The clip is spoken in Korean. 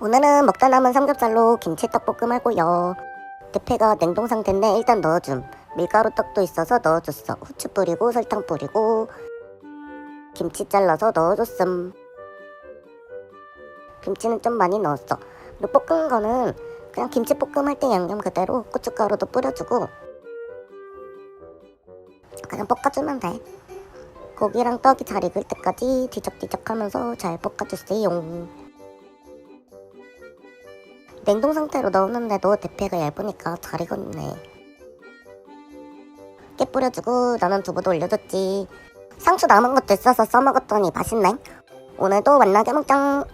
오늘은 먹다 남은 삼겹살로 김치떡볶음 하고요. 대패가 냉동 상태인데 일단 넣어줌. 밀가루 떡도 있어서 넣어줬어. 후추 뿌리고 설탕 뿌리고 김치 잘라서 넣어줬음. 김치는 좀 많이 넣었어. 그리고 볶은 거는 그냥 김치볶음 할 때 양념 그대로 고춧가루도 뿌려주고 그냥 볶아주면 돼. 고기랑 떡이 잘 익을 때까지 뒤적뒤적 하면서 잘 볶아주세요. 냉동 상태로 넣었는데도 대패가 얇으니까 잘 익었네. 깨 뿌려주고 나는 두부도 올려줬지. 상추 남은 것도 있어서 써먹었더니 맛있네. 오늘도 만나게 먹자.